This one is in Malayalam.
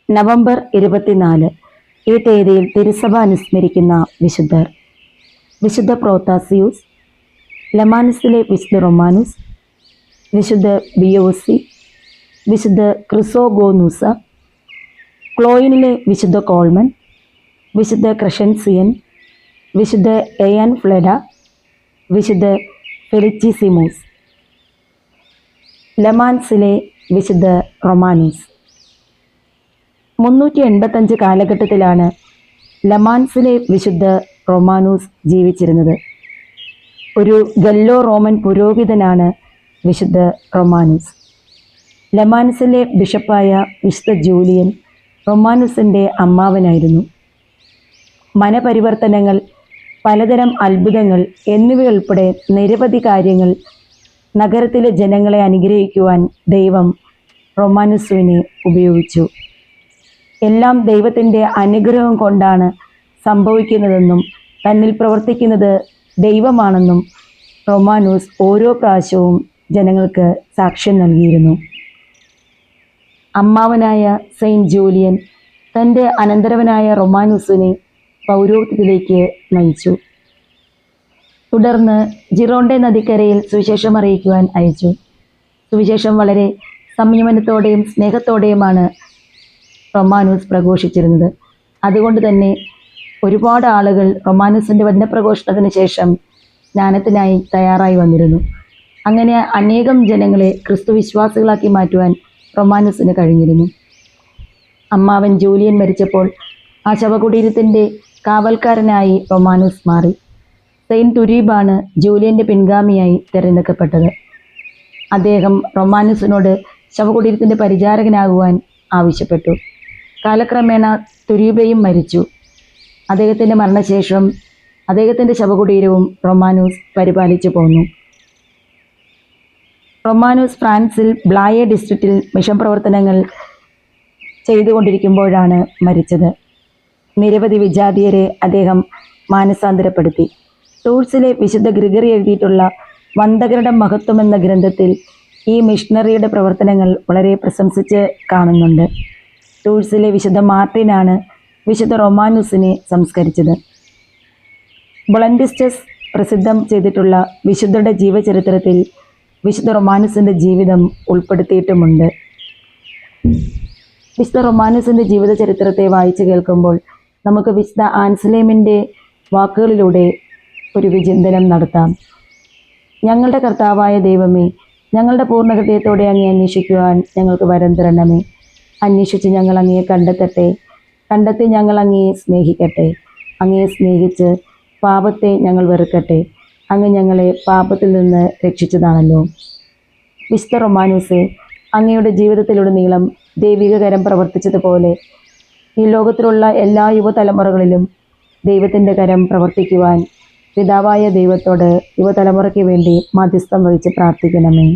നവംബർ 24 ഈ തീയതിയിൽ തിരുസഭ അനുസ്മരിക്കുന്ന വിശുദ്ധർ: വിശുദ്ധ പ്രോത്താസിയൂസ്, ലമാനസിലെ വിശുദ്ധ റൊമാനുസ്, വിശുദ്ധ ബിയോസി, വിശുദ്ധ ക്രിസോഗോനൂസ, ക്ലോയിനിലെ വിശുദ്ധ കോൾമൻ, വിശുദ്ധ ക്രഷൻസിയൻ, വിശുദ്ധ എയാൻ ഫ്ലെഡ, വിശുദ്ധ ഫെലിച്ചിസിമൂസ്. ലമാൻസിലെ വിശുദ്ധ റൊമാനൂസ്. 385 കാലഘട്ടത്തിലാണ് ലമാൻസിലെ വിശുദ്ധ റൊമാനൂസ് ജീവിച്ചിരുന്നത്. ഒരു ഗല്ലോ റോമൻ പുരോഹിതനാണ് വിശുദ്ധ റൊമാനൂസ്. ലമാൻസിലെ ബിഷപ്പായ വിശുദ്ധ ജൂലിയൻ റൊമാനൂസിൻ്റെ അമ്മാവനായിരുന്നു. മനപരിവർത്തനങ്ങൾ, പലതരം അത്ഭുതങ്ങൾ എന്നിവയുൾപ്പെടെ നിരവധി കാര്യങ്ങൾ നഗരത്തിലെ ജനങ്ങളെ അനുഗ്രഹിക്കുവാൻ ദൈവം റൊമാനൂസിനെ ഉപയോഗിച്ചു. എല്ലാം ദൈവത്തിൻ്റെ അനുഗ്രഹം കൊണ്ടാണ് സംഭവിക്കുന്നതെന്നും തന്നിൽ പ്രവർത്തിക്കുന്നത് ദൈവമാണെന്നും റൊമാനൂസ് ഓരോ പ്രാവശ്യവും ജനങ്ങൾക്ക് സാക്ഷ്യം നൽകിയിരുന്നു. അമ്മാവനായ സെയിൻറ്റ് ജൂലിയൻ തൻ്റെ അനന്തരവനായ റൊമാനൂസിനെ പൗരോഹിത്യത്തിലേക്ക് നയിച്ചു. തുടർന്ന് ജിറോണ്ടെ നദിക്കരയിൽ സുവിശേഷം അറിയിക്കുവാൻ അയച്ചു. സുവിശേഷം വളരെ സംയമനത്തോടെയും സ്നേഹത്തോടെയുമാണ് റൊമാനൂസ് പ്രഘോഷിച്ചിരുന്നത്. അതുകൊണ്ട് തന്നെ ഒരുപാട് ആളുകൾ റൊമാനൂസിൻ്റെ വചനപ്രഘോഷണത്തിന് ശേഷം സ്നാനത്തിനായി തയ്യാറായി വന്നിരുന്നു. അങ്ങനെ അനേകം ജനങ്ങളെ ക്രിസ്തുവിശ്വാസികളാക്കി മാറ്റുവാൻ റൊമാനൂസിന് കഴിഞ്ഞിരുന്നു. അമ്മാവൻ ജൂലിയൻ മരിച്ചപ്പോൾ ആ ശവകുടീരത്തിൻ്റെ കാവൽക്കാരനായി റൊമാനൂസ് മാറി. സെയിൻറ്റ് തുരീബാണ് ജൂലിയൻ്റെ പിൻഗാമിയായി തിരഞ്ഞെടുക്കപ്പെട്ടത്. അദ്ദേഹം റൊമാനൂസിനോട് ശവകുടീരത്തിൻ്റെ പരിചാരകനാകുവാൻ ആവശ്യപ്പെട്ടു. കാലക്രമേണ തുരീബയും മരിച്ചു. അദ്ദേഹത്തിൻ്റെ മരണശേഷം അദ്ദേഹത്തിൻ്റെ ശവകുടീരവും റൊമാനൂസ് പരിപാലിച്ചു പോന്നു. റൊമാനൂസ് ഫ്രാൻസിൽ ബ്ലായെ ഡിസ്ട്രിക്റ്റിൽ മിഷൻ പ്രവർത്തനങ്ങൾ ചെയ്തുകൊണ്ടിരിക്കുമ്പോഴാണ് മരിച്ചത്. നിരവധി വിജാതീയരെ അദ്ദേഹം മാനസാന്തരപ്പെടുത്തി. ടൂൾസിലെ വിശുദ്ധ ഗ്രിഗറി എഴുതിയിട്ടുള്ള വന്ദകരുടെ മഹത്വം എന്ന ഗ്രന്ഥത്തിൽ ഈ മിഷണറിയുടെ പ്രവർത്തനങ്ങൾ വളരെ പ്രശംസിച്ച് കാണുന്നുണ്ട്. ടൂൾസിലെ വിശുദ്ധ മാർട്ടിനാണ് വിശുദ്ധ റൊമാനൂസിനെ സംസ്കരിച്ചത്. ബൊളന്റിസ്റ്റസ് പ്രസിദ്ധം ചെയ്തിട്ടുള്ള വിശുദ്ധരുടെ ജീവചരിത്രത്തിൽ വിശുദ്ധ റൊമാനൂസിൻ്റെ ജീവിതം ഉൾപ്പെടുത്തിയിട്ടുമുണ്ട്. വിശുദ്ധ റൊമാനൂസിൻ്റെ ജീവിത ചരിത്രത്തെ വായിച്ചു കേൾക്കുമ്പോൾ നമുക്ക് വിശുദ്ധ ആൻസലേമിൻ്റെ വാക്കുകളിലൂടെ ഒരു വിചിന്തനം നടത്താം. ഞങ്ങളുടെ കർത്താവായ ദൈവമേ, ഞങ്ങളുടെ പൂർണ്ണ ഹൃദയത്തോടെ അങ്ങേ അന്വേഷിക്കുവാൻ ഞങ്ങൾക്ക് വരം തരണമേ. അന്വേഷിച്ച് ഞങ്ങൾ അങ്ങയെ കണ്ടെത്തി ഞങ്ങൾ അങ്ങയെ സ്നേഹിക്കട്ടെ. അങ്ങയെ സ്നേഹിച്ച് പാപത്തെ ഞങ്ങൾ വെറുക്കട്ടെ. അങ്ങ് ഞങ്ങളെ പാപത്തിൽ നിന്ന് രക്ഷിച്ചതാണല്ലോ. വിശുദ്ധ റൊമാനൂസെ, അങ്ങയുടെ ജീവിതത്തിലുടനീളം ദൈവിക കരം പ്രവർത്തിച്ചതുപോലെ ഈ ലോകത്തിലുള്ള എല്ലാ യുവതലമുറകളിലും ദൈവത്തിൻ്റെ കരം പ്രവർത്തിക്കുവാൻ പിതാവായ ദൈവത്തോട് യുവതലമുറയ്ക്ക് വേണ്ടി മധ്യസ്ഥം വഹിച്ച് പ്രാർത്ഥിക്കണമേ.